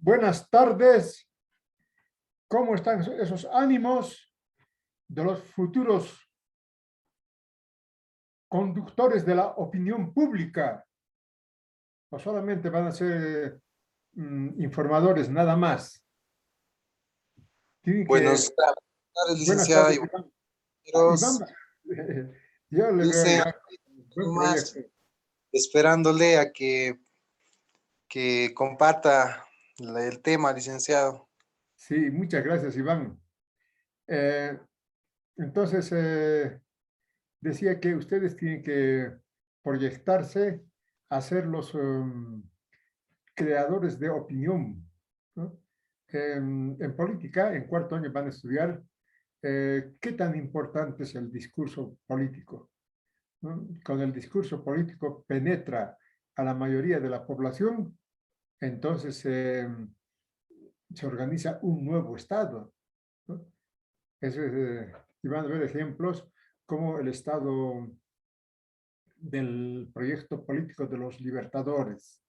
Buenas tardes. ¿Cómo están esos ánimos de los futuros conductores de la opinión pública? ¿O solamente van a ser informadores nada más? Tienen que... Buenas tardes, Buenas licenciada tardes, Iván. Iván. Iván, Quiroz. yo le veo Licenciada, ya buen más proyecto. esperándole a que comparta el tema, licenciado. Sí, muchas gracias, Iván. Eh, entonces, decía que ustedes tienen que proyectarse a ser los creadores de opinión, ¿no? En política, en cuarto año van a estudiar qué tan importante es el discurso político, ¿no? Con el discurso político penetra a la mayoría de la población, entonces se organiza un nuevo Estado, ¿no? Eso es, y van a ver ejemplos como el Estado del proyecto político de los libertadores,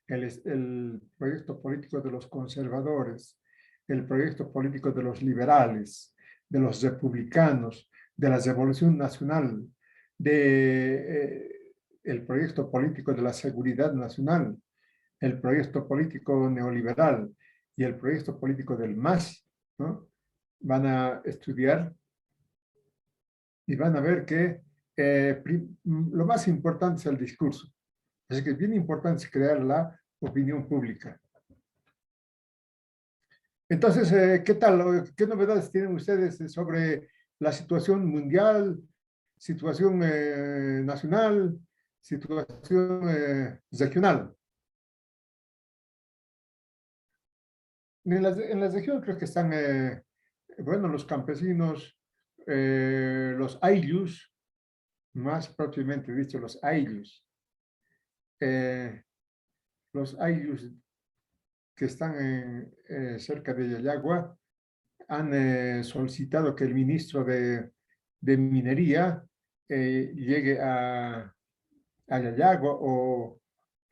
el proyecto político de los conservadores, el proyecto político de los liberales, de los republicanos, de la Revolución Nacional, el proyecto político de la seguridad nacional, el proyecto político neoliberal y el proyecto político del MAS, ¿no? Van a estudiar y van a ver que lo más importante es el discurso. Así que es bien importante crear la opinión pública. Entonces, ¿qué tal? ¿Qué novedades tienen ustedes sobre la situación mundial, situación nacional, situación regional? En la región creo que están, bueno, los campesinos, los ayllus, más propiamente dicho, los ayllus. Los ayllus que están cerca de Yayagua han solicitado que el ministro de Minería llegue a Yayagua o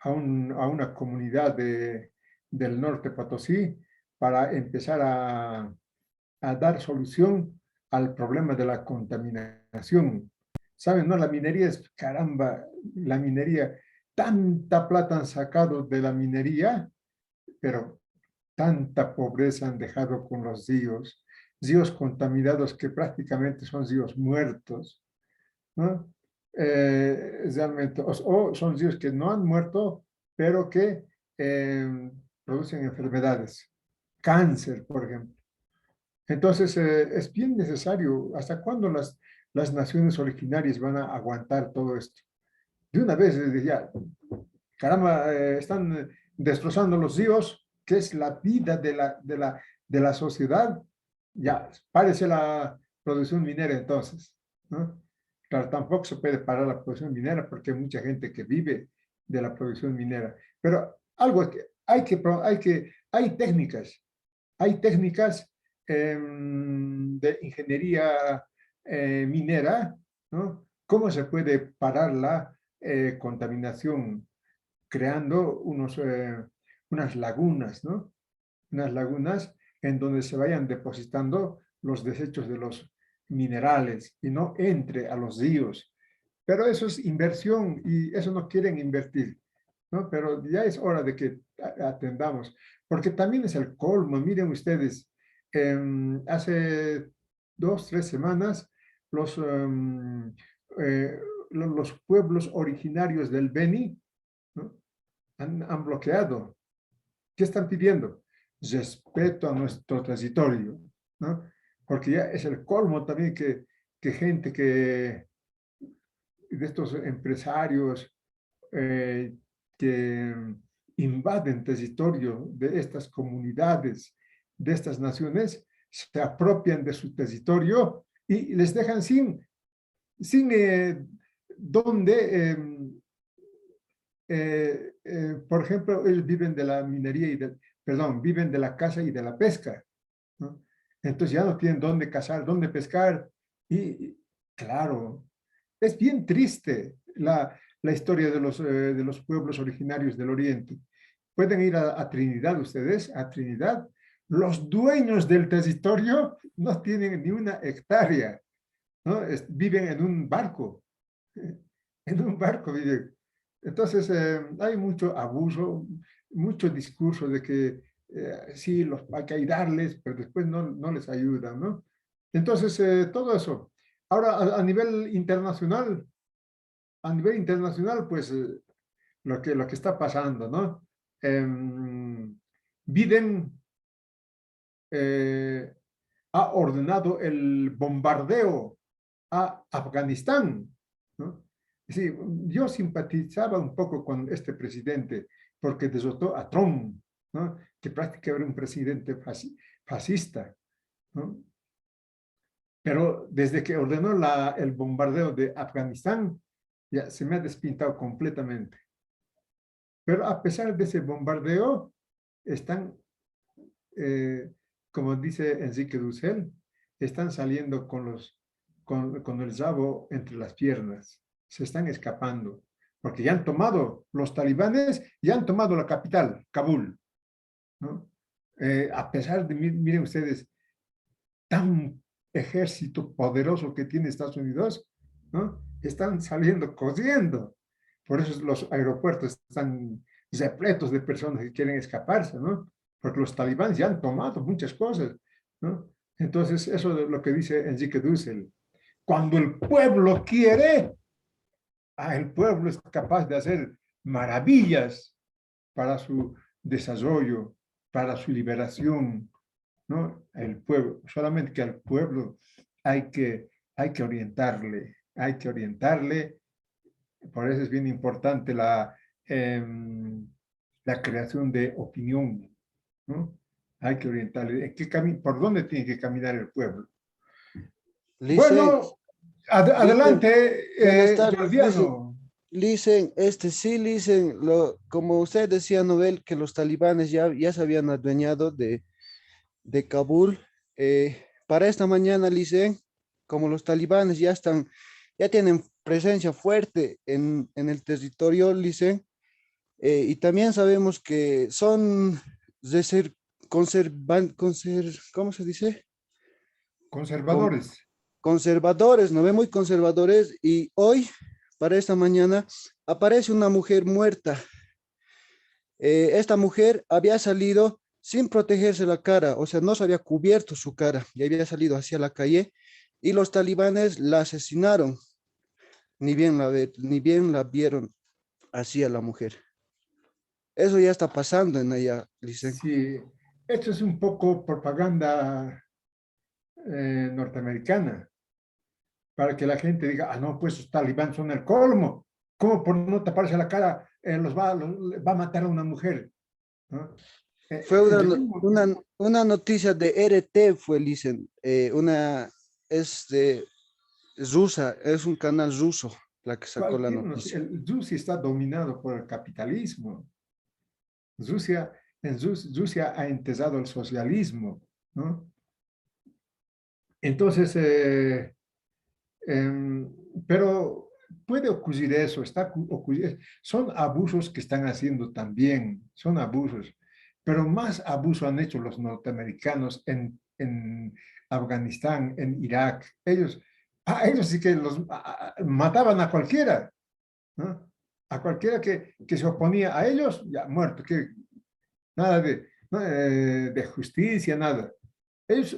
a una comunidad del norte Potosí para empezar a dar solución al problema de la contaminación. ¿Saben? No, la minería es, caramba, la minería, tanta plata han sacado de la minería, pero tanta pobreza han dejado con los ríos contaminados que prácticamente son ríos muertos, ¿no? Realmente, o son ríos que no han muerto, pero que producen enfermedades, cáncer, por ejemplo. Entonces, es bien necesario, ¿hasta cuándo las naciones originarias van a aguantar todo esto? De una vez, ya, caramba, están destrozando los ríos, que es la vida de la sociedad. Ya, parece la producción minera entonces, ¿no? Claro, tampoco se puede parar la producción minera porque hay mucha gente que vive de la producción minera. Pero algo que hay técnicas de ingeniería minera, ¿no? ¿Cómo se puede parar la contaminación creando unas lagunas, ¿no? Unas lagunas en donde se vayan depositando los desechos de los minerales y no entre a los ríos. Pero eso es inversión y eso no quieren invertir, ¿no? Pero ya es hora de que atendamos, porque también es el colmo. Miren ustedes, hace 2, 3 semanas los, los pueblos originarios del Beni, ¿no? Han bloqueado. ¿Qué están pidiendo? Respeto a nuestro territorio, ¿no? Porque ya es el colmo también que gente de estos empresarios que invaden territorio de estas comunidades, de estas naciones, se apropian de su territorio y les dejan sin donde por ejemplo, ellos viven de la minería perdón, viven de la caza y de la pesca, ¿no? Entonces ya no tienen dónde cazar, dónde pescar. Y claro, es bien triste la historia de los pueblos originarios del Oriente. pueden ir a Trinidad ustedes, a Trinidad. Los dueños del territorio no tienen ni una hectárea, ¿no? Viven en un barco, en un barco viven. Entonces, hay mucho abuso, mucho discurso de que sí, hay que ayudarles, pero después no les ayudan, ¿no? Entonces, todo eso. Ahora, a nivel internacional, pues lo que está pasando, ¿no? Biden eh, ha ordenado el bombardeo a Afganistán, ¿no? Sí, yo simpatizaba un poco con este presidente porque derrotó a Trump, ¿no? Que prácticamente era un presidente fascista, ¿no? Pero desde que ordenó el bombardeo de Afganistán, ya se me ha despintado completamente. Pero a pesar de ese bombardeo, están, eh, como dice Enrique Dussel, están saliendo con el rabo entre las piernas, se están escapando, porque ya han tomado, los talibanes ya han tomado la capital, Kabul, ¿no? A pesar de, miren ustedes, tan ejército poderoso que tiene Estados Unidos, ¿no? Están saliendo corriendo. Por eso los aeropuertos están repletos de personas que quieren escaparse, ¿no? Porque los talibanes ya han tomado muchas cosas, ¿no? Entonces, eso es lo que dice Enrique Dussel. Cuando el pueblo quiere, el pueblo es capaz de hacer maravillas para su desarrollo, para su liberación, ¿no? El pueblo, solamente que al pueblo hay que orientarle, hay que orientarle. Por eso es bien importante la creación de opinión, ¿no? Hay que orientarle. ¿Por dónde tiene que caminar el pueblo? Licen, Bueno, Licen, buenas adelante, tardes, Licen. Jordiano. Licen, sí, Licen, como usted decía, Nobel, que los talibanes ya se habían adueñado de Kabul. Para esta mañana, Licen, como los talibanes ya tienen presencia fuerte en el territorio, Licen, y también sabemos que son de ser ¿cómo se dice? Conservadores. Conservadores, ¿no ve? Muy conservadores. Y hoy, para esta mañana, aparece una mujer muerta. Esta mujer había salido sin protegerse la cara, o sea, no se había cubierto su cara y había salido hacia la calle y los talibanes la asesinaron, ni bien la vieron así a la mujer. Eso ya está pasando en allá, Licen. Sí, esto es un poco propaganda norteamericana, para que la gente diga, ah, no, pues los talibán son el colmo. ¿Cómo por no taparse la cara va a matar a una mujer? ¿No? Fue En el mismo tiempo, una noticia de RT, fue, Licen, es de rusa, es un canal ruso la que sacó la noticia. Rusia está dominado por el capitalismo. Rusia, Rusia ha empezado el socialismo, ¿no? Entonces, pero puede ocurrir eso, son abusos que están haciendo también, son abusos, pero más abuso han hecho los norteamericanos en Afganistán, en Irak. Ellos sí que mataban a cualquiera, ¿no? A cualquiera que se oponía a ellos, ya muerto, que nada de justicia, nada.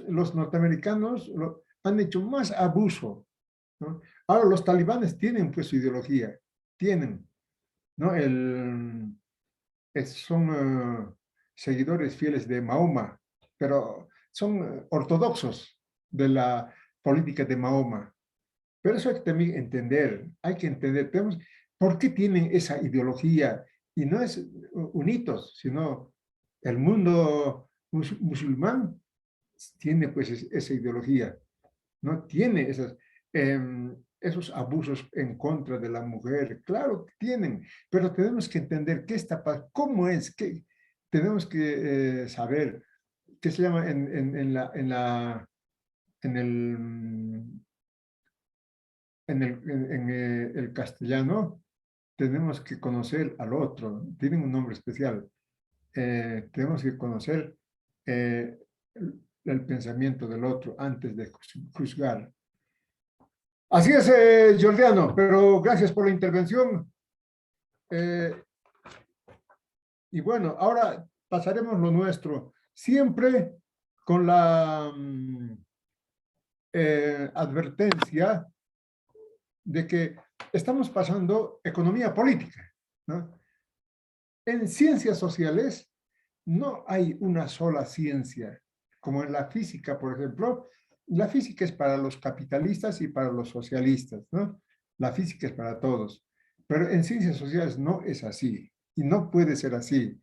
Los norteamericanos, han hecho más abuso, ¿no? Ahora los talibanes tienen pues su ideología, tienen, ¿no? Son seguidores fieles de Mahoma, pero son ortodoxos de la política de Mahoma. Pero eso hay que también entender, hay que entender, por qué tienen esa ideología, y no es un hito, sino el mundo musulmán tiene pues esa ideología, no tiene esos abusos en contra de la mujer. Claro que tienen, pero tenemos que entender qué está pasando, cómo es, que tenemos que saber qué se llama en el, el castellano, tenemos que conocer al otro, tienen un nombre especial. tenemos que conocer el pensamiento del otro antes de juzgar. Así es, Jordiano, pero gracias por la intervención. Y bueno, ahora pasaremos lo nuestro, siempre con la advertencia de que estamos pasando economía política, ¿no? En ciencias sociales no hay una sola ciencia, como en la física, por ejemplo. La física es para los capitalistas y para los socialistas, ¿no? La física es para todos. Pero en ciencias sociales no es así, y no puede ser así,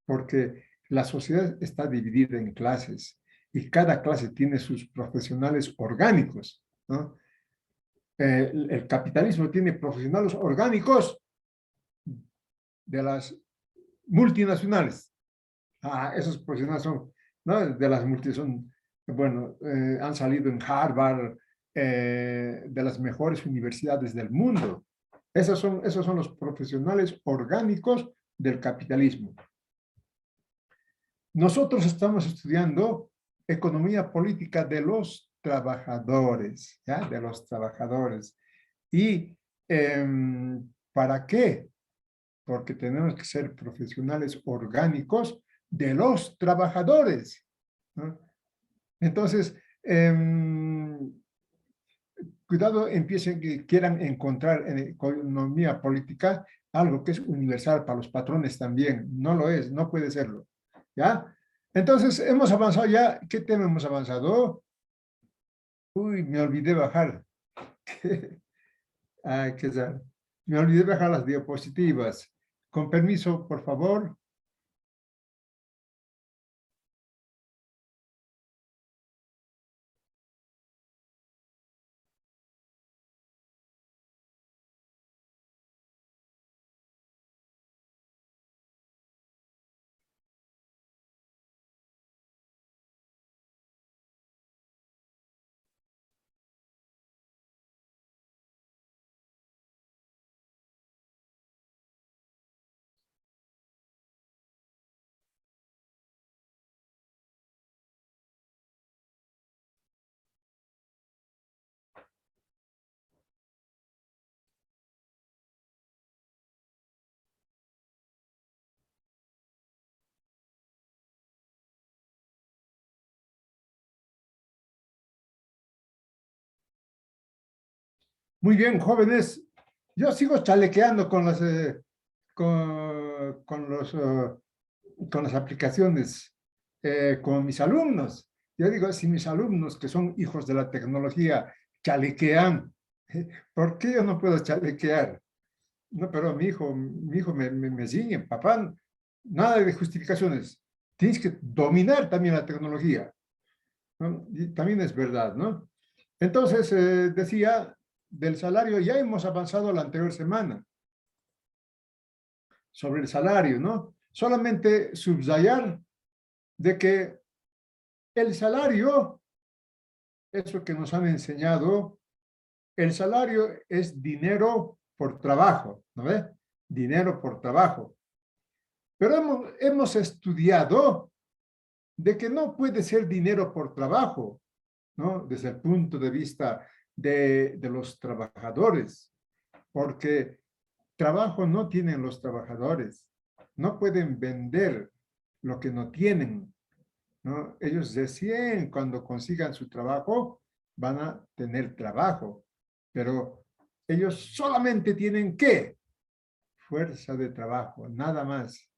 porque la sociedad está dividida en clases, y cada clase tiene sus profesionales orgánicos, ¿no? El capitalismo tiene profesionales orgánicos de las multinacionales. Esos profesionales son, ¿no? De las multinacionales, son, bueno, han salido en Harvard, de las mejores universidades del mundo. Esos son los profesionales orgánicos del capitalismo. Nosotros estamos estudiando economía política de los trabajadores, ¿ya? De los trabajadores. ¿Y para qué? Porque tenemos que ser profesionales orgánicos de los trabajadores, ¿no? Entonces, cuidado, empiecen que quieran encontrar en economía política algo que es universal para los patrones también. No lo es, no puede serlo, ¿ya? Entonces, hemos avanzado ya. ¿Qué tema hemos avanzado? Uy, me olvidé bajar. Ay, qué sad. Me olvidé bajar las diapositivas. Con permiso, por favor. Muy bien, jóvenes. Yo sigo chalequeando con las, con las aplicaciones, con mis alumnos. Yo digo, si mis alumnos, que son hijos de la tecnología, chalequean, ¿por qué yo no puedo chalequear? No, pero mi hijo me ciñe, papá, nada de justificaciones. Tienes que dominar también la tecnología, ¿no? Y también es verdad, ¿no? Entonces, decía, del salario, ya hemos avanzado la anterior semana sobre el salario, ¿no? Solamente subrayar de que el salario, eso que nos han enseñado, el salario es dinero por trabajo, ¿no ve? Dinero por trabajo. Pero hemos estudiado de que no puede ser dinero por trabajo, ¿no? Desde el punto de vista de los trabajadores, porque trabajo no tienen los trabajadores, no pueden vender lo que no tienen, ¿no? Ellos recién cuando consigan su trabajo van a tener trabajo, pero ellos solamente tienen ¿qué? Fuerza de trabajo, nada más,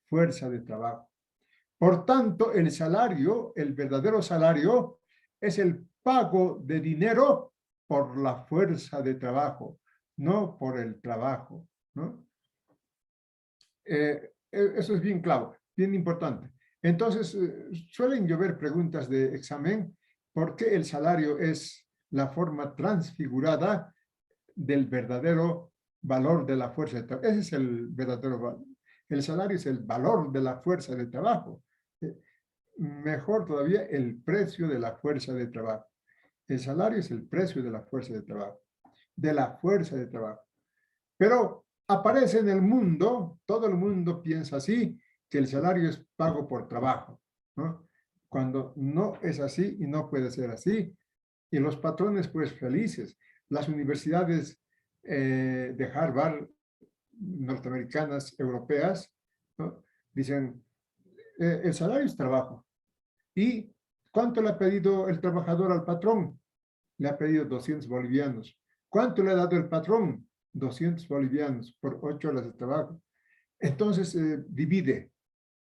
fuerza de trabajo. Por tanto, el salario, el verdadero salario, es el pago de dinero por la fuerza de trabajo, no por el trabajo, ¿no? Eso es bien claro, bien importante. Entonces, suelen llover preguntas de examen, ¿por qué el salario es la forma transfigurada del verdadero valor de la fuerza de trabajo? Ese es el verdadero valor. El salario es el valor de la fuerza de trabajo. Mejor todavía, el precio de la fuerza de trabajo. El salario es el precio de la fuerza de trabajo. De la fuerza de trabajo. Pero aparece en el mundo, todo el mundo piensa así, que el salario es pago por trabajo, ¿no? Cuando no es así y no puede ser así. Y los patrones, pues, felices. Las universidades de Harvard, norteamericanas, europeas, ¿no? Dicen, el salario es trabajo. ¿Y cuánto le ha pedido el trabajador al patrón? Le ha pedido 200 bolivianos. ¿Cuánto le ha dado el patrón? 200 bolivianos por 8 horas de trabajo. Entonces, divide,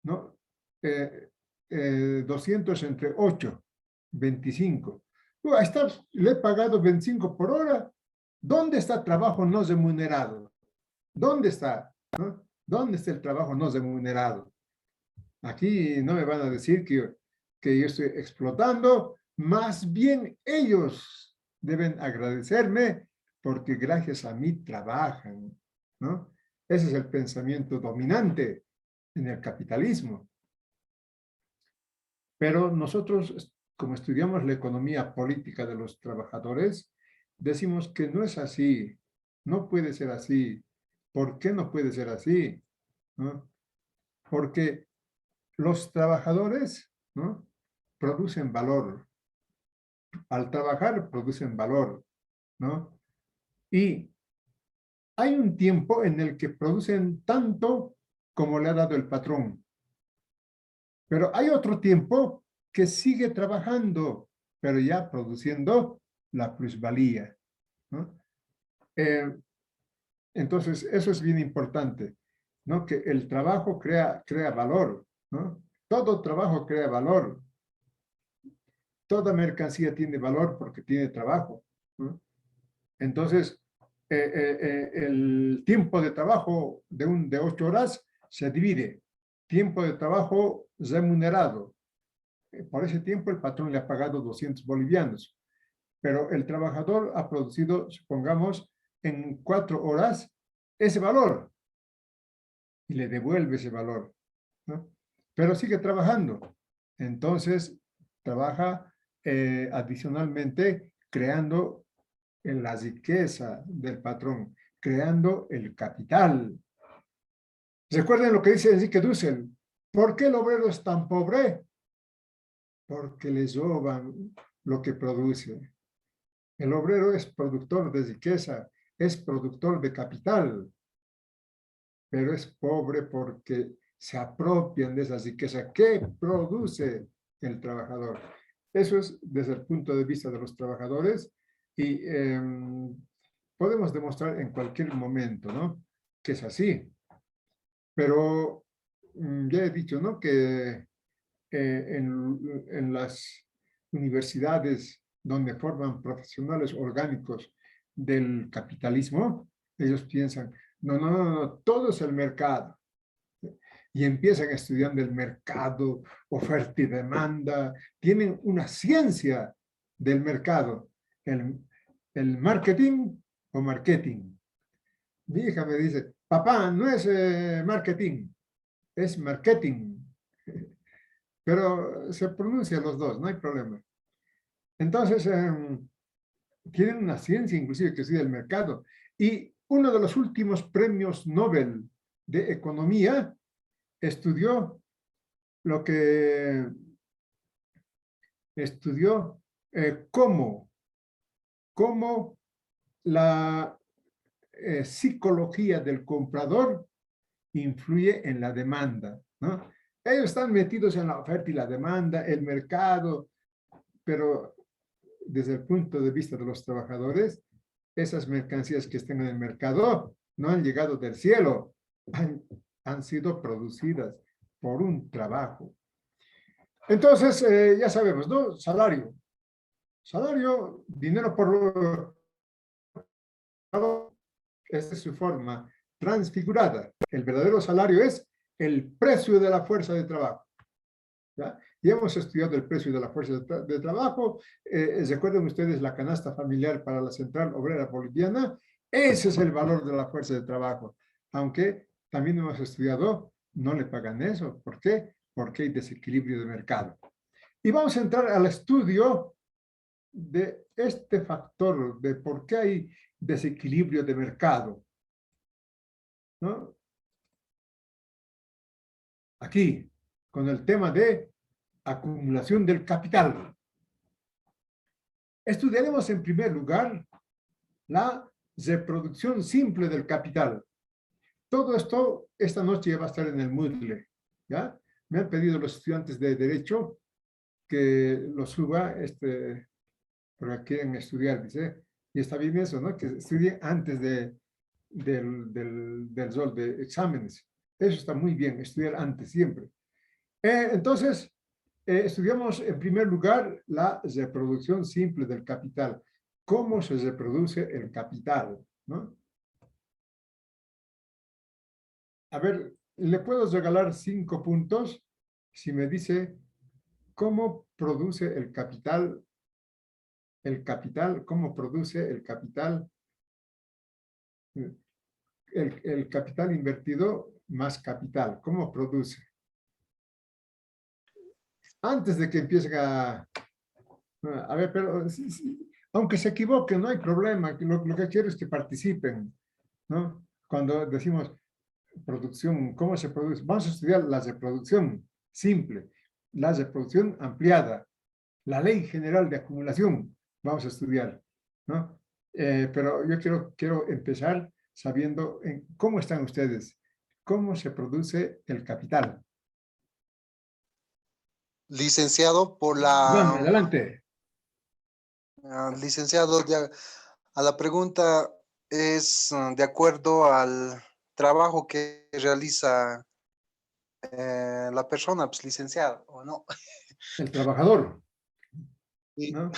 ¿no? 200 entre 8, 25. Ahí está, le he pagado 25 por hora. ¿Dónde está trabajo no remunerado? ¿Dónde está? ¿No? ¿Dónde está el trabajo no remunerado? Aquí no me van a decir que yo estoy explotando, más bien ellos deben agradecerme porque gracias a mí trabajan, ¿no? Ese es el pensamiento dominante en el capitalismo. Pero nosotros, como estudiamos la economía política de los trabajadores, decimos que no es así, no puede ser así. ¿Por qué no puede ser así? ¿No? Porque los trabajadores, ¿no?, producen valor. Al trabajar producen valor, ¿no? Y hay un tiempo en el que producen tanto como le ha dado el patrón. Pero hay otro tiempo que sigue trabajando, pero ya produciendo la plusvalía, ¿no? Entonces, eso es bien importante, ¿no? Que el trabajo crea valor, ¿no? Todo trabajo crea valor. Toda mercancía tiene valor porque tiene trabajo, ¿no? Entonces, el tiempo de trabajo de 8 horas se divide. Tiempo de trabajo remunerado. Por ese tiempo el patrón le ha pagado 200 bolivianos, pero el trabajador ha producido, supongamos, en 4 horas ese valor y le devuelve ese valor, ¿no? Pero sigue trabajando. Entonces, trabaja adicionalmente creando la riqueza del patrón, creando el capital. Recuerden lo que dice Enrique Dussel. ¿Por qué el obrero es tan pobre? Porque les roban lo que produce. El obrero es productor de riqueza, es productor de capital, pero es pobre porque se apropian de esa riqueza que produce el trabajador. Eso es desde el punto de vista de los trabajadores y podemos demostrar en cualquier momento, ¿no?, que es así. Pero ya he dicho, ¿no?, que en las universidades donde forman profesionales orgánicos del capitalismo, ellos piensan, no, todo es el mercado. Y empiezan estudiando el mercado, oferta y demanda, tienen una ciencia del mercado, el marketing o marketing. Mi hija me dice, papá, no es marketing, es marketing. Pero se pronuncian los dos, no hay problema. Entonces, tienen una ciencia inclusive que estudia el mercado. Y uno de los últimos premios Nobel de Economía estudió lo que estudió cómo la psicología del comprador influye en la demanda, ¿no? Ellos están metidos en la oferta y la demanda, el mercado, pero desde el punto de vista de los trabajadores, esas mercancías que están en el mercado no han llegado del cielo, han sido producidas por un trabajo. Entonces, ya sabemos, ¿no? Salario, dinero por esta es su forma transfigurada. El verdadero salario es el precio de la fuerza de trabajo. ¿Ya? Y hemos estudiado el precio de la fuerza de trabajo. Recuerden ustedes la canasta familiar para la Central Obrera Boliviana. Ese es el valor de la fuerza de trabajo. Aunque también hemos estudiado, no le pagan eso. ¿Por qué? Porque hay desequilibrio de mercado. Y vamos a entrar al estudio de este factor, de por qué hay desequilibrio de mercado, ¿no? aquí, con el tema de acumulación del capital. Estudiaremos en primer lugar la reproducción simple del capital. Todo esto esta noche va a estar en el Moodle, ¿ya? Me han pedido los estudiantes de Derecho que lo suba, porque quieren estudiar, dice, y está bien eso, ¿no? Que estudien antes del rol de exámenes. Eso está muy bien, estudiar antes siempre. Entonces, estudiamos en primer lugar la reproducción simple del capital. ¿Cómo se reproduce el capital? ¿No? A ver, le puedo regalar 5 puntos si me dice cómo produce el capital, cómo produce el capital, el capital invertido más capital, cómo produce. Antes de que empiece a ver, pero aunque se equivoque, no hay problema. Lo que quiero es que participen, ¿no? Cuando decimos producción, ¿cómo se produce? Vamos a estudiar la reproducción simple, la reproducción ampliada, la ley general de acumulación, vamos a estudiar, ¿no? Pero yo quiero empezar sabiendo cómo están ustedes, cómo se produce el capital. Licenciado, por Iván, la... adelante. Licenciado, a la pregunta es de acuerdo al trabajo que realiza la persona, pues licenciado, ¿o no? El trabajador, Sí. ¿no?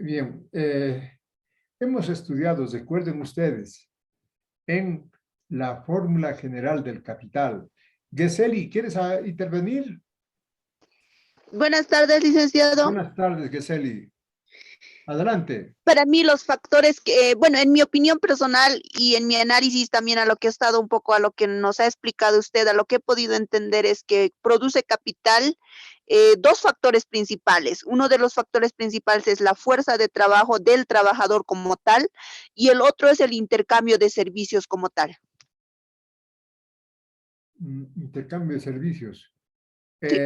Bien, hemos estudiado, recuerden ustedes, en la fórmula general del capital. Geseli, ¿quieres intervenir? Buenas tardes, licenciado. Buenas tardes, Geseli. Adelante. Para mí los factores que, bueno, en mi opinión personal y en mi análisis también a lo que he estado un poco, a lo que nos ha explicado usted, a lo que he podido entender es que produce capital dos factores principales. Uno de los factores principales es la fuerza de trabajo del trabajador como tal y el otro es el intercambio de servicios como tal. Intercambio de servicios. Sí.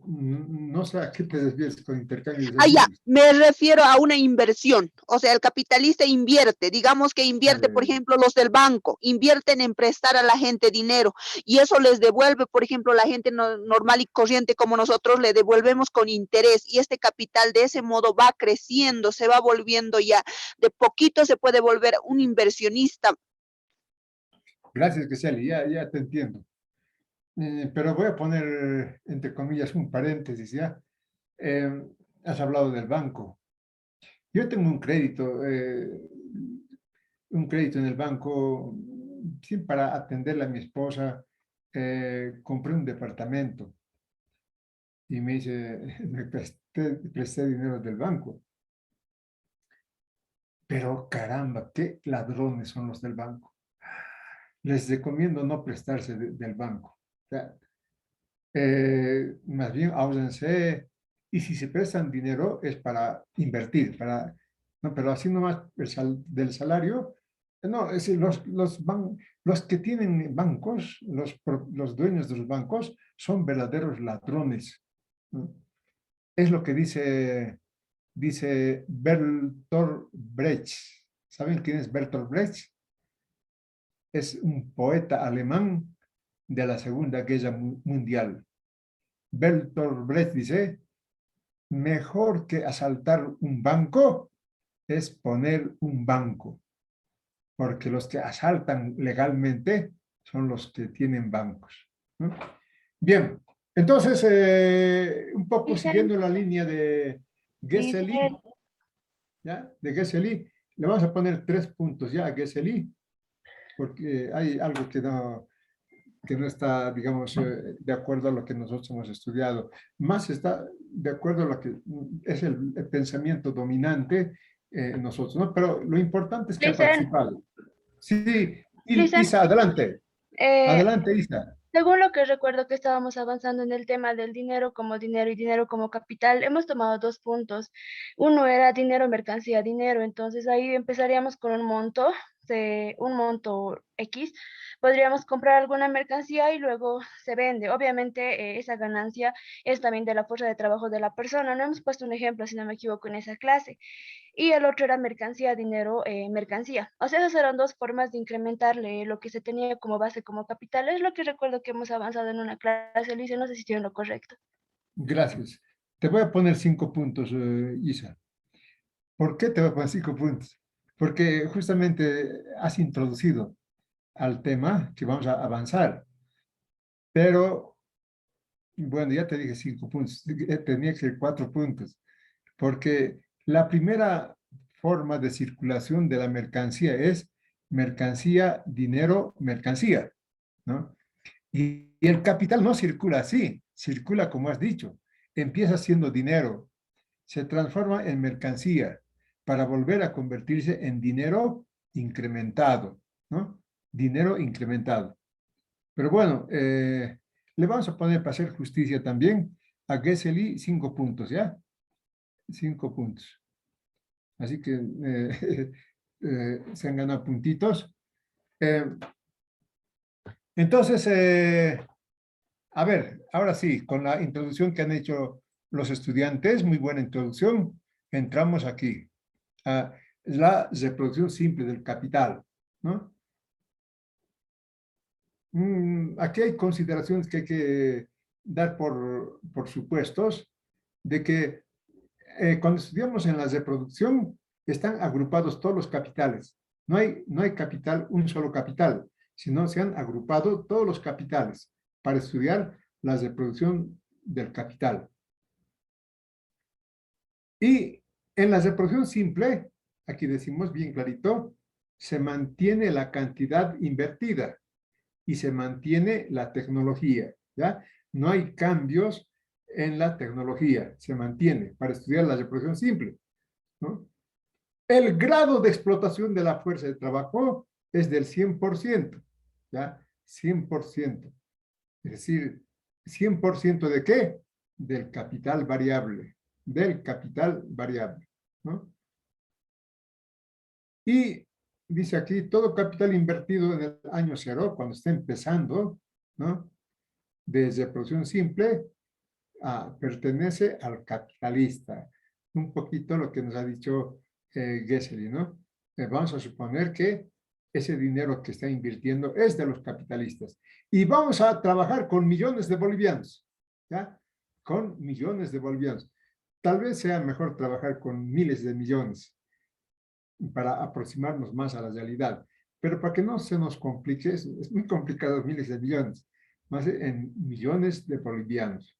No sé a qué te refieres con intercambio de Ah, ya, servicios. me refiero a una inversión. O sea, el capitalista invierte, digamos que invierte, por Vale. ejemplo, los del banco, invierten en prestar a la gente dinero y eso les devuelve, por ejemplo, la gente normal y corriente como nosotros le devolvemos con interés y este capital de ese modo va creciendo, se va volviendo ya, de poquito se puede volver un inversionista. Gracias, Geseli, ya te entiendo. Pero voy a poner, entre comillas, un paréntesis, ¿ya? Has hablado del banco. Yo tengo un crédito en el banco, sí, para atenderle a mi esposa. Compré un departamento y me dice, presté dinero del banco. Pero caramba, qué ladrones son los del banco. Les recomiendo no prestarse del banco. O sea, más bien ahórrense, y si se prestan dinero es para invertir, no, pero así nomás del salario, no, es decir, los que tienen bancos, los dueños de los bancos son verdaderos ladrones, ¿no? Es lo que dice Bertolt Brecht. ¿Saben quién es Bertolt Brecht? Es un poeta alemán de la Segunda Guerra Mundial. Bertolt Brecht dice, mejor que asaltar un banco es poner un banco, porque los que asaltan legalmente son los que tienen bancos, ¿no? Bien, entonces, un poco siguiendo la línea de Geseli, ¿ya? De Geseli, le vamos a poner 3 puntos ya a Geseli, porque hay algo que no está, digamos, de acuerdo a lo que nosotros hemos estudiado. Más está de acuerdo a lo que es el pensamiento dominante en nosotros, ¿no? Pero lo importante es que ha participado. Sí, Isa, adelante. Adelante, Isa. Según lo que recuerdo que estábamos avanzando en el tema del dinero como dinero y dinero como capital, hemos tomado 2 puntos. Uno era dinero, mercancía, dinero. Entonces ahí empezaríamos con un monto un monto X, podríamos comprar alguna mercancía y luego se vende. Obviamente, esa ganancia es también de la fuerza de trabajo de la persona. No hemos puesto un ejemplo, si no me equivoco, en esa clase. Y el otro era mercancía, dinero, mercancía. O sea, esas eran dos formas de incrementarle lo que se tenía como base, como capital. Es lo que recuerdo que hemos avanzado en una clase, Alicia, no sé si estoy en lo correcto. Gracias. Te voy a poner 5 puntos, Isa. ¿Por qué te voy a poner 5 puntos? Porque justamente has introducido al tema que vamos a avanzar. Pero, bueno, ya te dije 5 puntos. Tenía que ser 4 puntos. Porque la primera forma de circulación de la mercancía es mercancía, dinero, mercancía, ¿no? Y el capital no circula así, circula como has dicho. Empieza siendo dinero, se transforma en mercancía para volver a convertirse en dinero incrementado, ¿no? Dinero incrementado. Pero bueno, le vamos a poner para hacer justicia también a Gesely 5 puntos, ¿ya? 5 puntos. Así que se han ganado puntitos. Eh, entonces, a ver, ahora sí, con la introducción que han hecho los estudiantes, muy buena introducción, entramos aquí. A la reproducción simple del capital, ¿no? Aquí hay consideraciones que hay que dar por supuestos de que cuando estudiamos en la reproducción están agrupados todos los capitales. No hay capital, un solo capital, sino se han agrupado todos los capitales para estudiar la reproducción del capital. Y en la reproducción simple, aquí decimos bien clarito, se mantiene la cantidad invertida y se mantiene la tecnología, ¿ya? No hay cambios en la tecnología, se mantiene para estudiar la reproducción simple, ¿no? El grado de explotación de la fuerza de trabajo es del 100%, ¿ya? 100%. Es decir, ¿100% de qué? Del capital variable, del capital variable, ¿no? Y dice aquí, todo capital invertido en el año cero, cuando está empezando, ¿no? Desde producción simple, pertenece al capitalista. Un poquito lo que nos ha dicho Gesely, ¿no? Vamos a suponer que ese dinero que está invirtiendo es de los capitalistas. Y vamos a trabajar con millones de bolivianos, ¿ya? Con millones de bolivianos. Tal vez sea mejor trabajar con miles de millones para aproximarnos más a la realidad. Pero para que no se nos complique, es muy complicado miles de millones, más en millones de bolivianos.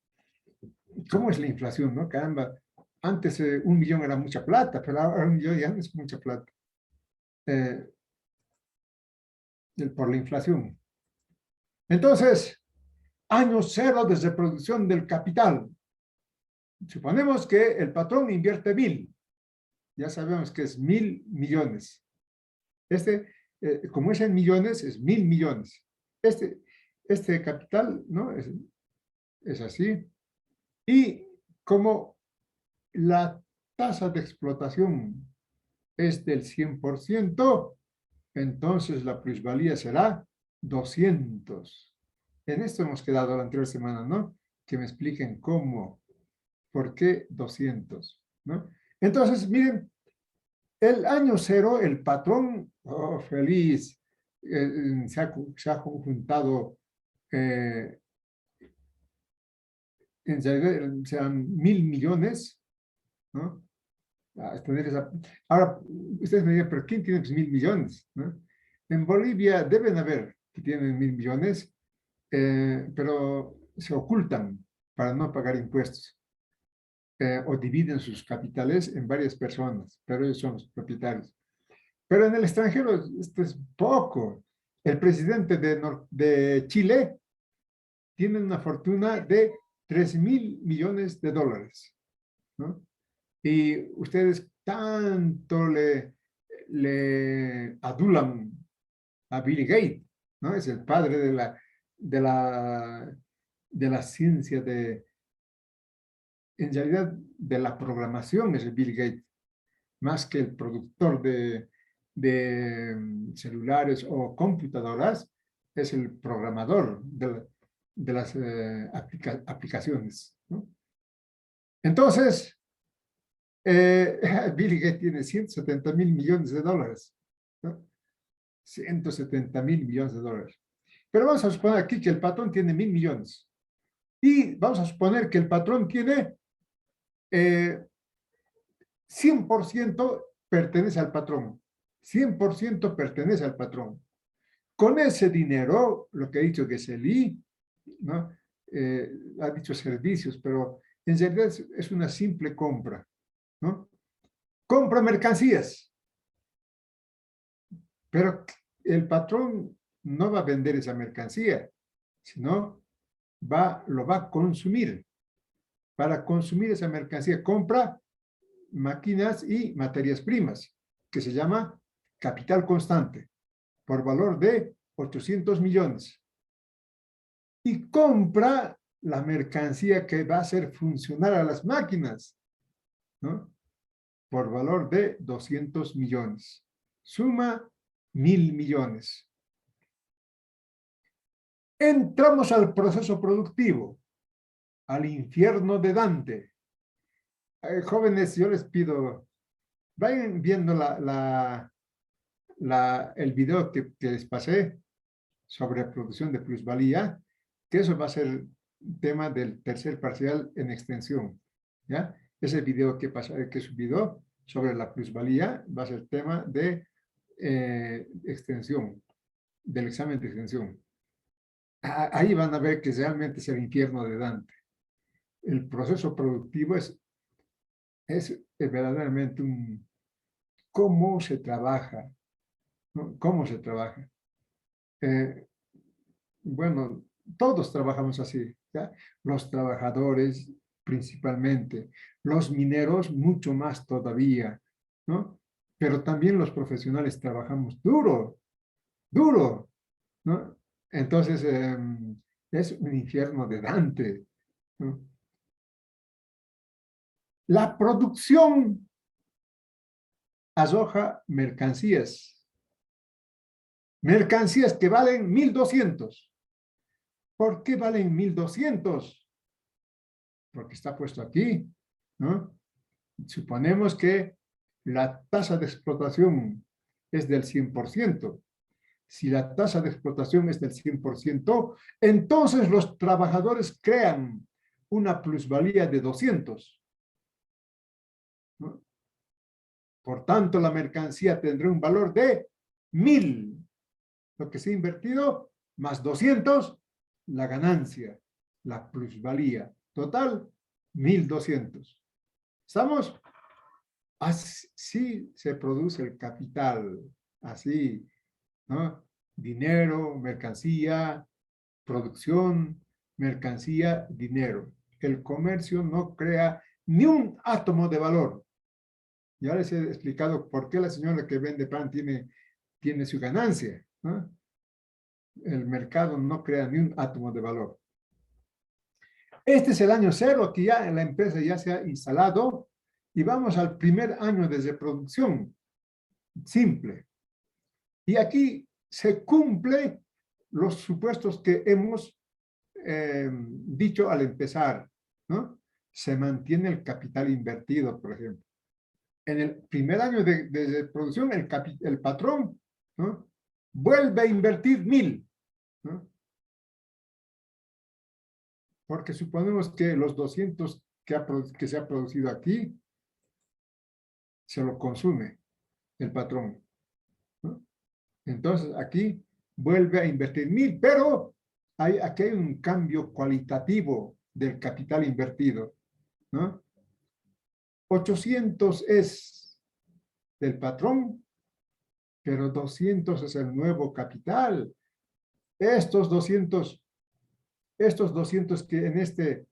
¿Cómo es la inflación, no? Caramba, antes 1 millón era mucha plata, pero ahora 1 millón ya no es mucha plata. Por la inflación. Entonces, año cero de reproducción del capital. Suponemos que el patrón invierte 1.000. Ya sabemos que es 1.000 millones. Como es en millones, es 1.000 millones. Este capital, ¿no? Es así. Y como la tasa de explotación es del 100%, entonces la plusvalía será 200. En esto hemos quedado la anterior semana, ¿no? Que me expliquen cómo, por qué 200, ¿no? Entonces, miren, el año cero, el patrón, oh, feliz, se ha conjuntado, en realidad sean 1.000 millones, ¿no? Ahora, ustedes me dirán, ¿pero quién tiene 1.000 millones? ¿No? En Bolivia deben haber que tienen 1.000 millones, pero se ocultan para no pagar impuestos, o dividen sus capitales en varias personas, pero ellos son los propietarios. Pero en el extranjero esto es poco. El presidente de Chile tiene una fortuna de 3.000 millones de dólares, ¿no? Y ustedes tanto le adulan a Bill Gates, ¿no? Es el padre de la ciencia en realidad, de la programación es el Bill Gates, más que el productor de celulares o computadoras es el programador de las aplicaciones, ¿no? Entonces, Bill Gates tiene 170.000 millones de dólares, ¿no? 170.000 millones de dólares. Pero vamos a suponer aquí que el patrón tiene 1.000 millones. Y vamos a suponer que el patrón tiene 100% pertenece al patrón. 100% pertenece al patrón. Con ese dinero, lo que ha dicho Gesell, ¿no? Ha dicho servicios, pero en realidad es una simple compra, ¿no? Compra mercancías. Pero el patrón no va a vender esa mercancía, sino lo va a consumir. Para consumir esa mercancía, compra máquinas y materias primas, que se llama capital constante, por valor de 800 millones. Y compra la mercancía que va a hacer funcionar a las máquinas, ¿no? Por valor de 200 millones. Suma 1.000 millones. Entramos al proceso productivo, al infierno de Dante. Jóvenes, yo les pido, vayan viendo el video que les pasé sobre producción de plusvalía, que eso va a ser tema del tercer parcial en extensión, ¿ya? Ese video que he subido sobre la plusvalía va a ser tema de extensión, del examen de extensión. Ahí van a ver que realmente es el infierno de Dante. El proceso productivo es verdaderamente cómo se trabaja, ¿no? Cómo se trabaja. Bueno, todos trabajamos así, ¿ya? Los trabajadores principalmente, los mineros mucho más todavía, ¿no? Pero también los profesionales trabajamos duro, duro, ¿no? Entonces, es un infierno de Dante, ¿no? La producción arroja mercancías. Mercancías que valen 1.200. ¿Por qué valen 1.200? Porque está puesto aquí, ¿no? Suponemos que la tasa de explotación es del 100%. Si la tasa de explotación es del 100%, entonces los trabajadores crean una plusvalía de 200. ¿No? Por tanto, la mercancía tendrá un valor de 1.000. Lo que se ha invertido más 200, la ganancia, la plusvalía. Total, 1.200. ¿Estamos? Así se produce el capital. Así, ¿no? Dinero, mercancía, producción, mercancía, dinero. El comercio no crea ni un átomo de valor. Ya les he explicado por qué la señora que vende pan tiene su ganancia, ¿no? El mercado no crea ni un átomo de valor. Este es el año cero que ya la empresa ya se ha instalado y vamos al primer año de reproducción simple. Y aquí se cumple los supuestos que hemos dicho al empezar, ¿no? Se mantiene el capital invertido, por ejemplo. En el primer año de producción, el patrón, ¿no? Vuelve a invertir 1.000, ¿no? Porque suponemos que los 200 que se ha producido aquí, se lo consume el patrón, ¿no? Entonces aquí vuelve a invertir 1.000, pero aquí hay un cambio cualitativo del capital invertido, ¿no? 800 es del patrón, pero 200 es el nuevo capital. Estos 200 que en este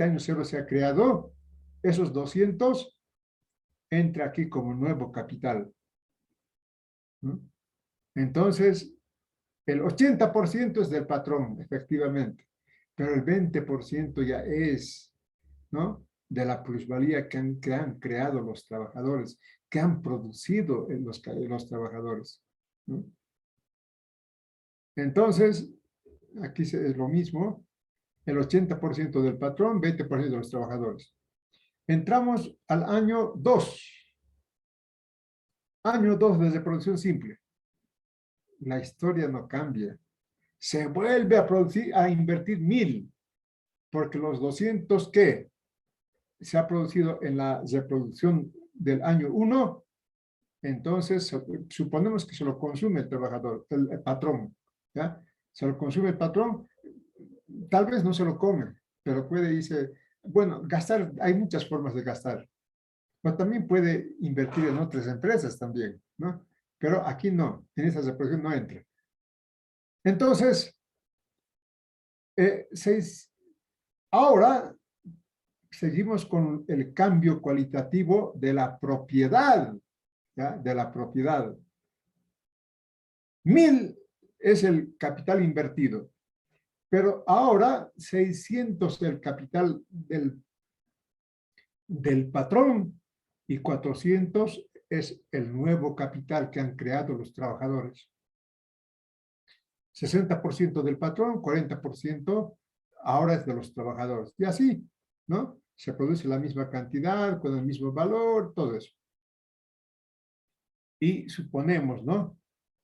año cero se ha creado, esos 200 entra aquí como nuevo capital, ¿no? Entonces, el 80% es del patrón, efectivamente, pero el 20% ya es, ¿no?, de la plusvalía que han creado los trabajadores, que han producido los trabajadores, ¿no? Entonces, aquí es lo mismo, el 80% del patrón, 20% de los trabajadores. Entramos al año 2. Año 2 desde producción simple. La historia no cambia. Se vuelve a producir, a invertir 1000, porque los 200 que se ha producido en la reproducción del año 1, entonces suponemos que se lo consume el trabajador, el patrón, ¿ya? Se lo consume el patrón, tal vez no se lo come, pero puede irse, bueno, gastar, hay muchas formas de gastar, pero también puede invertir en otras empresas también, ¿no? Pero aquí no, en esa reproducción no entra. Entonces, ahora seguimos con el cambio cualitativo de la propiedad, ¿ya? De la propiedad. 1000 es el capital invertido, pero ahora 600 el capital del patrón y 400 es el nuevo capital que han creado los trabajadores. 60% del patrón, 40% ahora es de los trabajadores. Y así, ¿no? Se produce la misma cantidad, con el mismo valor, todo eso. Y suponemos, ¿no?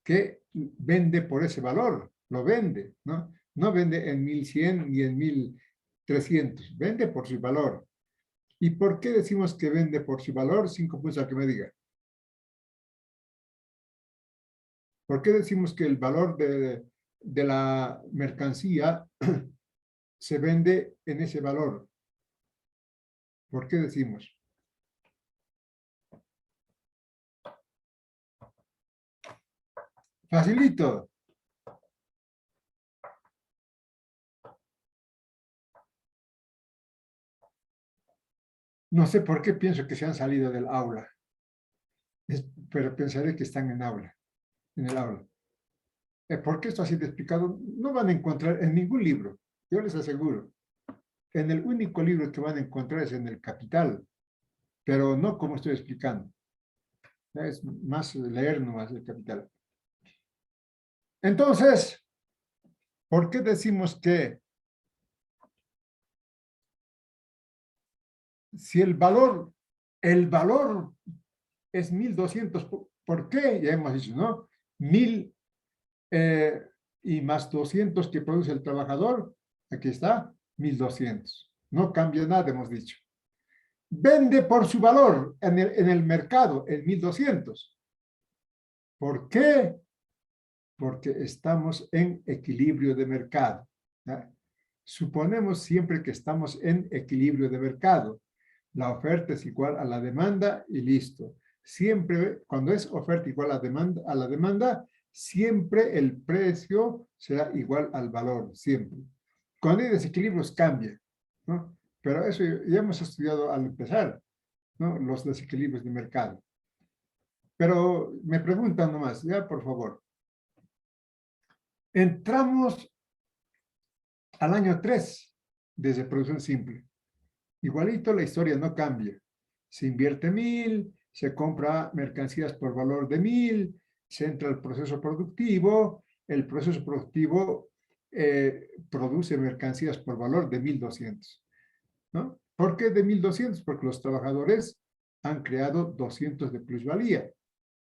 Que vende por ese valor, lo vende, ¿no? No vende en 1100 ni en 1300, vende por su valor. ¿Y por qué decimos que vende por su valor? 5 puntos a que me diga. ¿Por qué decimos que el valor de la mercancía se vende en ese valor? ¿Por qué decimos? Facilito. No sé por qué pienso que se han salido del aula, pero pensaré que están en el aula. ¿Por qué esto ha sido explicado? No van a encontrar en ningún libro, yo les aseguro. En el único libro que van a encontrar es en el Capital, pero no como estoy explicando. Es más leer nomás el Capital. Entonces, ¿por qué decimos que si el valor es 1200, ¿por qué? Ya hemos dicho, ¿no? 1000 y más 200 que produce el trabajador, aquí está, 1200. No cambia nada, hemos dicho. Vende por su valor en el mercado, en 1200. ¿Por qué? Porque estamos en equilibrio de mercado, ¿ya? Suponemos siempre que estamos en equilibrio de mercado. La oferta es igual a la demanda y listo. Siempre, cuando es oferta igual a la demanda, siempre el precio será igual al valor, siempre. Cuando hay desequilibrios cambia, ¿no? Pero eso ya hemos estudiado al empezar, ¿no? Los desequilibrios de mercado. Pero me preguntan nomás, ya por favor. Entramos al año 3 desde producción simple. Igualito la historia no cambia. Se invierte 1000, se compra mercancías por valor de 1000, se entra al proceso productivo, el proceso productivo produce mercancías por valor de 1200, ¿no? ¿Por qué de 1200? Porque los trabajadores han creado 200 de plusvalía,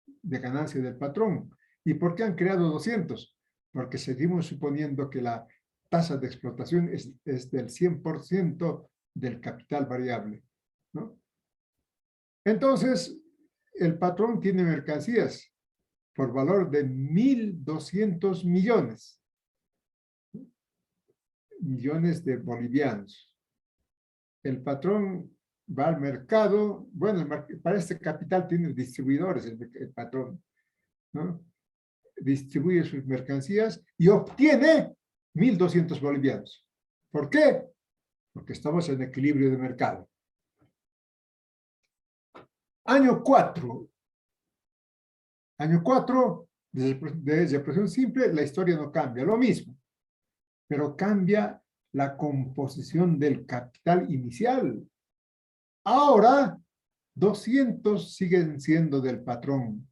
de ganancia del patrón. ¿Y por qué han creado 200? Porque seguimos suponiendo que la tasa de explotación es del 100% del capital variable, ¿no? Entonces, el patrón tiene mercancías por valor de 1200 millones de bolivianos. El patrón va al mercado, bueno, para este capital tiene distribuidores el patrón, ¿no? Distribuye sus mercancías y obtiene 1200 bolivianos. ¿Por qué? Porque estamos en equilibrio de mercado. Año 4. Año 4, de producción simple, la historia no cambia, lo mismo. Pero cambia la composición del capital inicial. Ahora 200 siguen siendo del patrón,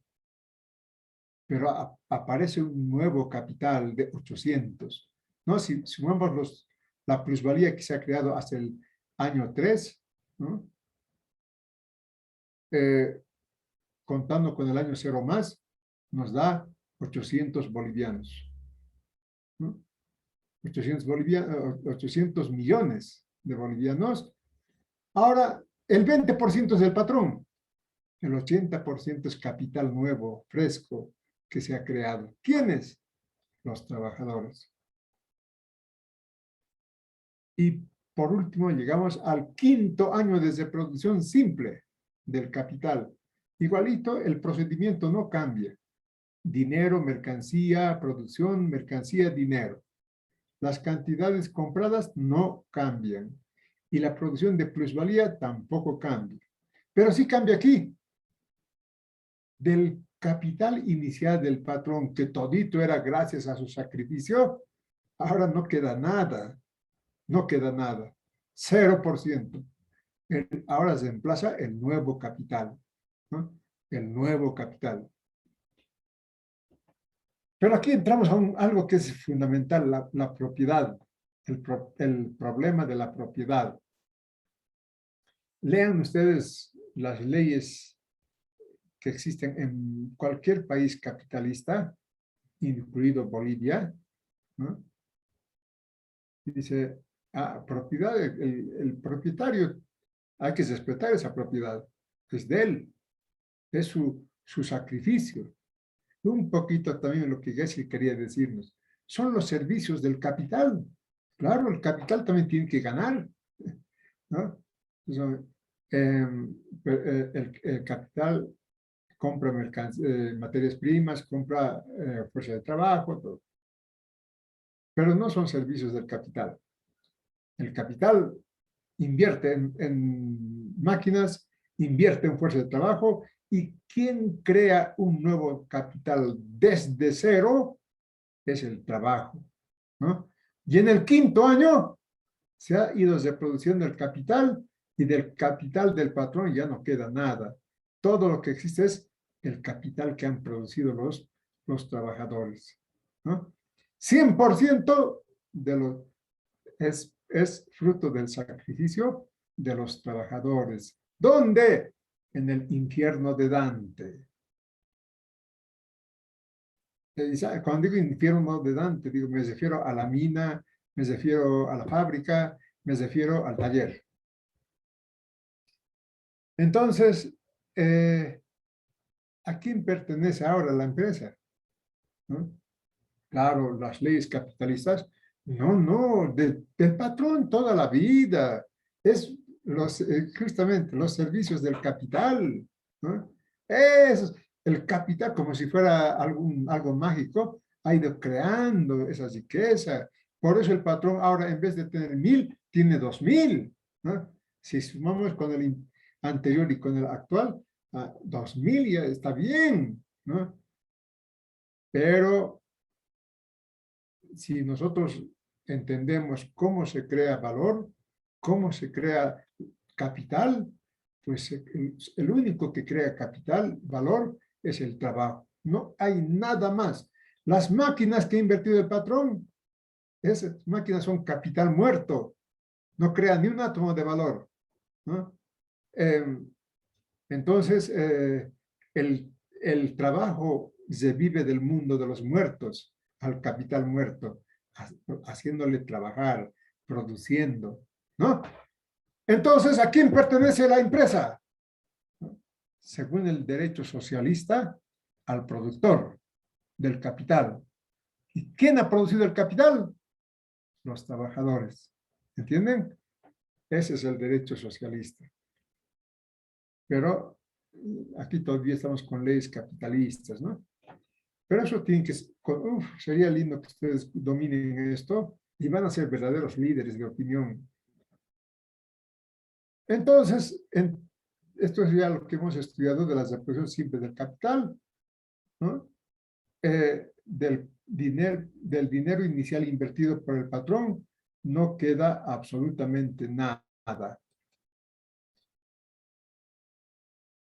pero aparece un nuevo capital de 800. ¿No? Si sumamos la plusvalía que se ha creado hasta el año 3, ¿no? Contando con el año 0 más, nos da 800 bolivianos. ¿No? 800 millones de bolivianos. Ahora, el 20% es del patrón. El 80% es capital nuevo, fresco, que se ha creado. ¿Quiénes? Los trabajadores. Y por último, llegamos al 5º año desde producción simple del capital. Igualito, el procedimiento no cambia. Dinero, mercancía, producción, mercancía, dinero. Las cantidades compradas no cambian. Y la producción de plusvalía tampoco cambia. Pero sí cambia aquí. Del capital inicial del patrón, que todito era gracias a su sacrificio, ahora no queda nada. No queda nada. 0%. Ahora se emplaza el nuevo capital, ¿no? El nuevo capital. Pero aquí entramos a algo que es fundamental, la propiedad, el problema de la propiedad. Lean ustedes las leyes que existen en cualquier país capitalista, incluido Bolivia, ¿no? Y dice, propiedad, el propietario, hay que respetar esa propiedad, es de él, es su sacrificio. Un poquito también lo que Gesell quería decirnos, son los servicios del capital. Claro, el capital también tiene que ganar, ¿no? El capital compra materias primas, compra fuerza de trabajo, todo. Pero no son servicios del capital. El capital invierte en máquinas, invierte en fuerza de trabajo, y quien crea un nuevo capital desde cero es el trabajo, ¿no? Y en el 5º año se ha ido reproduciendo el capital, y del capital del patrón ya no queda nada. Todo lo que existe es el capital que han producido los trabajadores, ¿no? 100% es fruto del sacrificio de los trabajadores. ¿Dónde? En el infierno de Dante. Cuando digo infierno de Dante, digo, me refiero a la mina, me refiero a la fábrica, me refiero al taller. Entonces, ¿a quién pertenece ahora la empresa? ¿No? Claro, las leyes capitalistas, no, del patrón toda la vida. Es justamente los servicios del capital, ¿no? El capital, como si fuera algo mágico, ha ido creando esa riqueza. Por eso el patrón ahora, en vez de tener 1000, tiene 2000, ¿no? Si sumamos con el anterior y con el actual, 2000 ya está bien, ¿no? Pero si nosotros entendemos cómo se crea valor, cómo se crea capital, pues el único que crea capital, valor, es el trabajo. No hay nada más. Las máquinas que ha invertido el patrón, esas máquinas son capital muerto, no crean ni un átomo de valor, ¿no? Entonces, el trabajo se vive del mundo de los muertos al capital muerto, haciéndole trabajar, produciendo, ¿no? Entonces, ¿a quién pertenece la empresa? Según el derecho socialista, al productor del capital. ¿Y quién ha producido el capital? Los trabajadores. ¿Entienden? Ese es el derecho socialista. Pero aquí todavía estamos con leyes capitalistas, ¿no? Pero eso tiene que, sería lindo que ustedes dominen esto y van a ser verdaderos líderes de opinión. Entonces, esto es ya lo que hemos estudiado de la reproducción simple del capital, ¿no? Del dinero inicial invertido por el patrón, no queda absolutamente nada.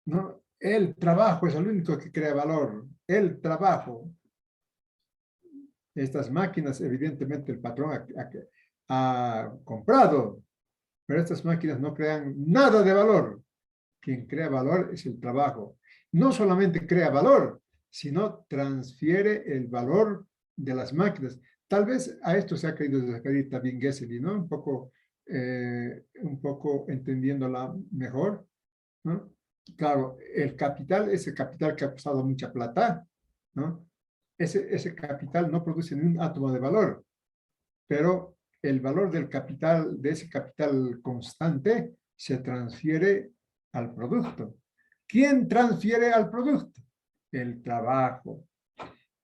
¿no? El trabajo es el único que crea valor. El trabajo. Estas máquinas, evidentemente, el patrón ha comprado, pero estas máquinas no crean nada de valor. Quien crea valor es el trabajo. No solamente crea valor, sino transfiere el valor de las máquinas. Tal vez a esto se ha querido referir también Gesely, ¿no? Un poco entendiéndola mejor, ¿no? Claro, el capital, ese capital que ha costado mucha plata, ¿no? Ese capital no produce ni un átomo de valor, pero el valor del capital, de ese capital constante, se transfiere al producto. ¿Quién transfiere al producto? El trabajo.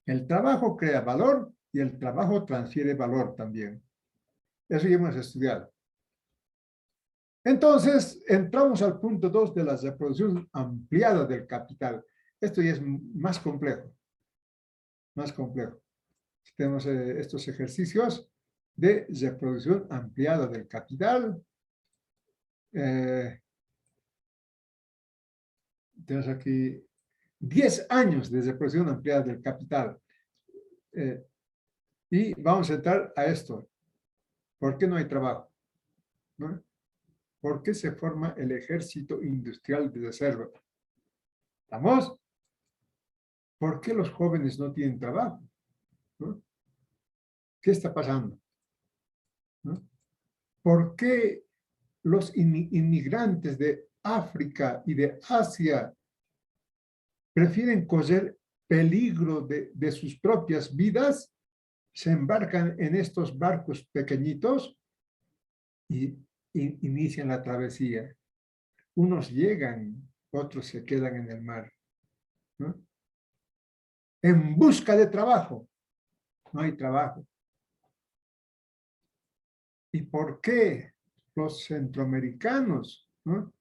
El trabajo crea valor y el trabajo transfiere valor también. Eso ya hemos estudiado. Entonces, entramos al punto 2 de la reproducción ampliada del capital. Esto ya es más complejo. Más complejo. Tenemos estos ejercicios de reproducción ampliada del capital. Tenemos aquí 10 años de reproducción ampliada del capital. Y vamos a entrar a esto. ¿Por qué no hay trabajo? ¿No? ¿Por qué se forma el ejército industrial de reserva? ¿Estamos? ¿Por qué los jóvenes no tienen trabajo? ¿No? ¿Qué está pasando? ¿No? ¿Por qué los inmigrantes de África y de Asia prefieren correr peligro de sus propias vidas, se embarcan en estos barcos pequeñitos y inician la travesía? Unos llegan, otros se quedan en el mar, ¿no? En busca de trabajo. No hay trabajo. ¿Y por qué los centroamericanos, ¿no?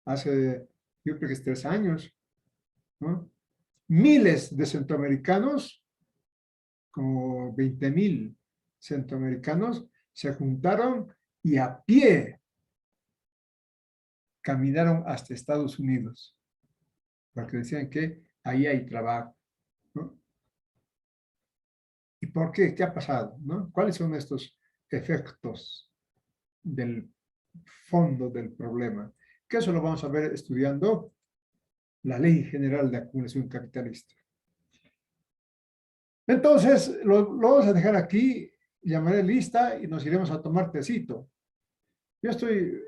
Hace, yo creo que es 3 años, ¿no? Miles de centroamericanos, como 20,000 centroamericanos, se juntaron y a pie caminaron hasta Estados Unidos, porque decían que ahí hay trabajo, ¿no? ¿Y por qué? ¿Qué ha pasado? ¿No? ¿Cuáles son estos efectos del fondo del problema? Que eso lo vamos a ver estudiando la Ley General de Acumulación Capitalista. Entonces, lo vamos a dejar aquí, llamaré lista y nos iremos a tomar tecito. Yo estoy,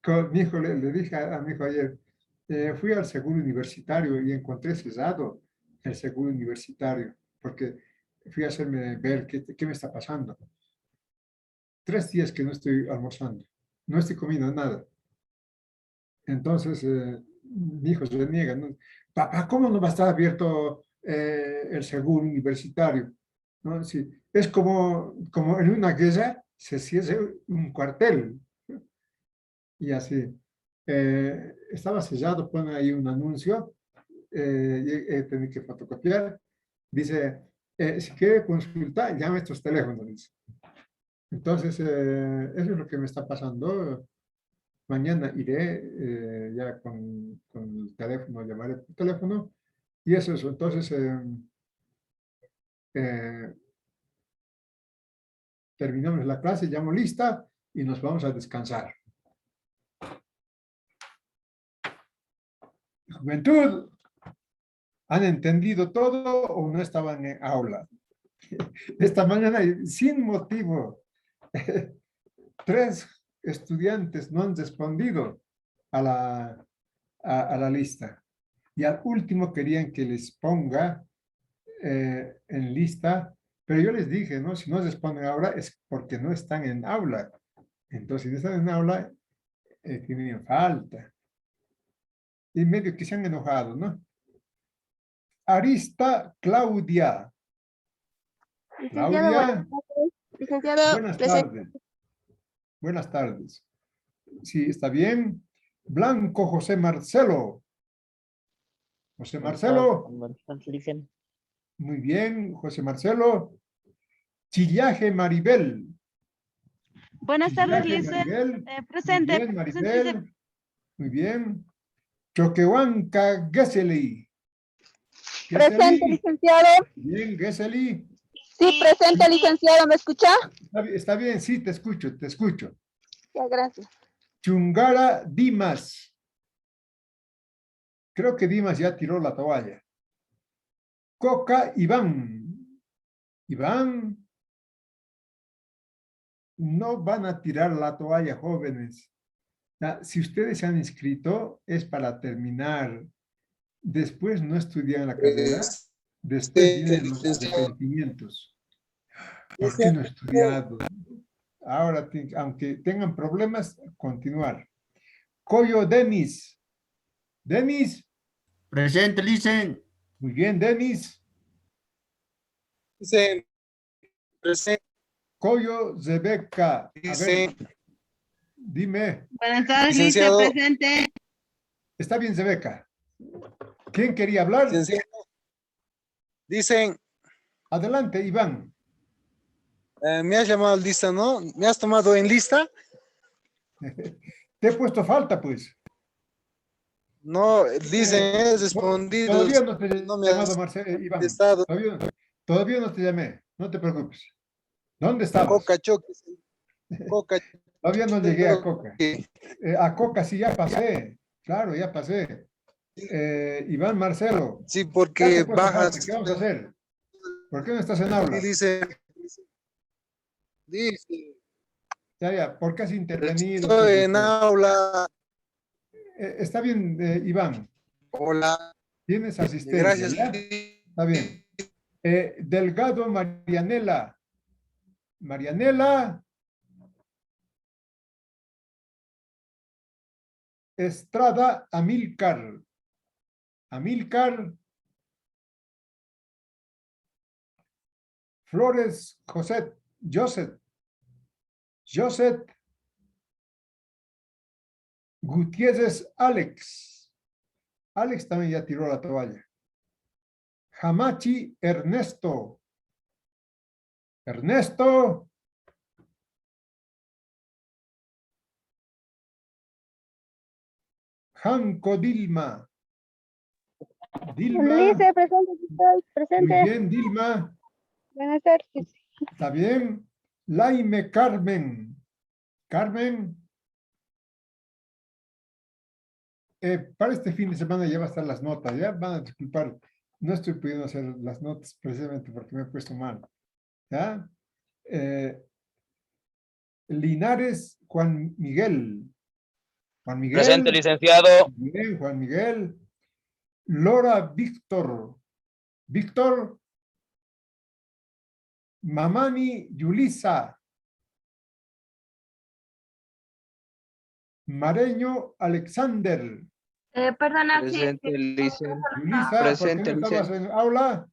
con mi hijo, le dije a mi hijo ayer, fui al seguro universitario y encontré cerrado el seguro universitario, porque fui a hacerme ver qué me está pasando. 3 días que no estoy almorzando, no estoy comiendo nada. Entonces, mi hijo se niega, ¿no? Papá, ¿cómo no va a estar abierto el seguro universitario? ¿No? Sí, es como en una guerra se cierra un cuartel. Y así. Estaba sellado, pone ahí un anuncio, tenía que fotocopiar. Dice, si quiere consultar, llame a estos teléfonos. Dice. Entonces, eso es lo que me está pasando. Mañana iré ya con el teléfono, llamaré por teléfono. Y eso es. Entonces, terminamos la clase, llamo lista y nos vamos a descansar. Juventud, ¿han entendido todo o no estaban en aula? Esta mañana, sin motivo, 3 estudiantes no han respondido a la lista. Y al último querían que les ponga en lista, pero yo les dije, ¿no? Si no responden ahora es porque no están en aula. Entonces, si no están en aula, tienen falta. Y medio que se han enojado, ¿no? Arista Claudia. Claudia. Licenciado, Buenas tardes. Buenas tardes. Sí, está bien. Blanco José Marcelo. José Marcelo. Muy bien, José Marcelo. Chillaje Maribel. Buenas tardes, Chillaje licenciado. Maribel. Presente. Muy bien, Maribel. Muy bien. Choquehuanca Gesely. Presente, Gesely. licenciado. Bien, Gesely. Sí, presente, licenciado. ¿Me escucha? Está bien, sí, te escucho, te escucho. Ya, gracias. Chungara Dimas. Creo que Dimas ya tiró la toalla. Coca Iván. Iván. No van a tirar la toalla, jóvenes. Si ustedes se han inscrito, es para terminar. Después no estudian la carrera. Después vienen los arrepentimientos. ¿Por qué no he estudiado? Ahora, aunque tengan problemas, continuar. Coyo Denis. Denis. Presente, licen. Muy bien, Denis. Dicen, presente, Coyo Zebeca. A ver, dice, dime. Buenas tardes, Licenciado. Lice, presente. Está bien, Zebeca. ¿Quién quería hablar? licenciado. Dicen, Adelante, Iván. me has llamado en lista, ¿no? ¿Me has tomado en lista? Te he puesto falta, pues. No, dicen, he respondido. Todavía no te he no me llamado, has Marcelo, Iván. contestado. Todavía no te llamé. No te preocupes. ¿Dónde estabas? Coca choque. Coca Todavía no llegué a Coca. choque. A Coca sí ya pasé. Claro, ya pasé. Iván, Marcelo. Sí, ya te he porque puesto falta. bajas. ¿Qué vamos a hacer? ¿Por qué no estás en aula? Y dice, Ya, ¿por qué has intervenido? estoy en aula. Está bien, Iván. Hola. Tienes asistencia. Gracias. ¿Ya? Está bien. Delgado Marianela. Marianela. Estrada Amílcar. Amílcar. Flores Joseph. Gutiérrez Alex. Alex también ya tiró la toalla. Hamachi Ernesto. Ernesto. Janco Dilma. Dilma. Lice, presente, Muy presente. bien, Dilma. Buenas tardes. Está bien. Laime Carmen. Carmen. Para este fin de semana ya va a estar las notas. Ya van a disculpar. No estoy pudiendo hacer las notas precisamente porque me he puesto mal. ¿Ya? Linares Juan Miguel. Juan Miguel. Presente, licenciado. Bien, Juan Miguel. Lora Víctor. Víctor. Mamani Yulisa. Mareño Alexander. Perdona, sí, Presente, licen. Yulisa, Presente, ¿por qué no estabas en aula?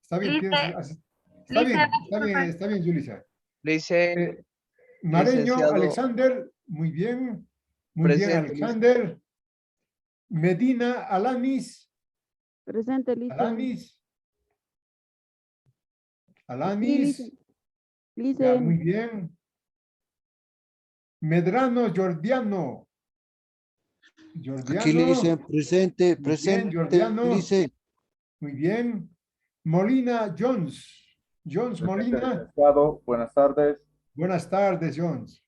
Está bien, está bien, Yulisa. Licen. Mareño Licenciado. Alexander, muy bien. Muy bien, Presente, Alexander. Medina Alanis. Presente, Alanis. Alanis. Lice. Ya, muy bien. Medrano Jordiano. Aquí le dicen presente, Muy presente, bien, Jordiano. dice. Muy bien. Molina Jones. Jones Molina. Licenciado, buenas tardes. Buenas tardes, Jones.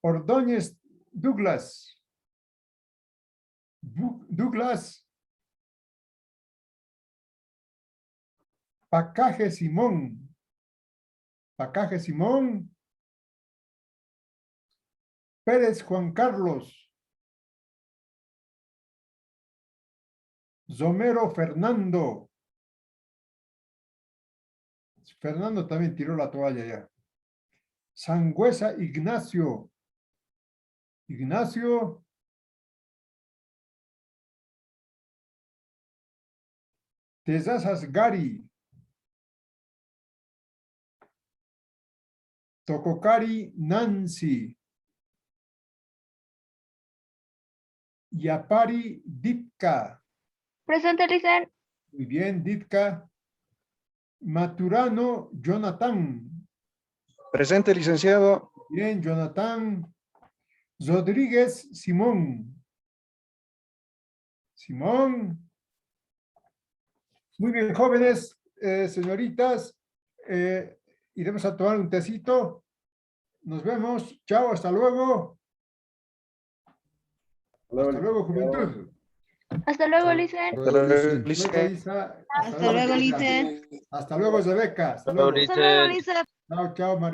Ordóñez Douglas. Douglas. Pacaje Simón. Pacaje Simón. Pérez Juan Carlos. Zomero Fernando. Fernando también tiró la toalla ya. Sangüesa Ignacio. Ignacio. Tezazas Gary. Tococari Nancy. Yapari Ditka. presente, Lice. Muy bien, Ditka. Maturano Jonathan. Presente, licenciado. Bien, Jonathan. Rodríguez Simón. Simón. Muy bien, jóvenes, señoritas, iremos a tomar un tecito. Nos vemos. Chao, hasta luego. Hasta luego, juventud. Hasta luego, Licen. Hasta luego, Luego, Licen. Isa. Hasta luego, Isa. Licen. Hasta luego, Rebeca. Hasta Hasta luego, luego. Hasta luego, Licen. Lisa. Chao, chao, María.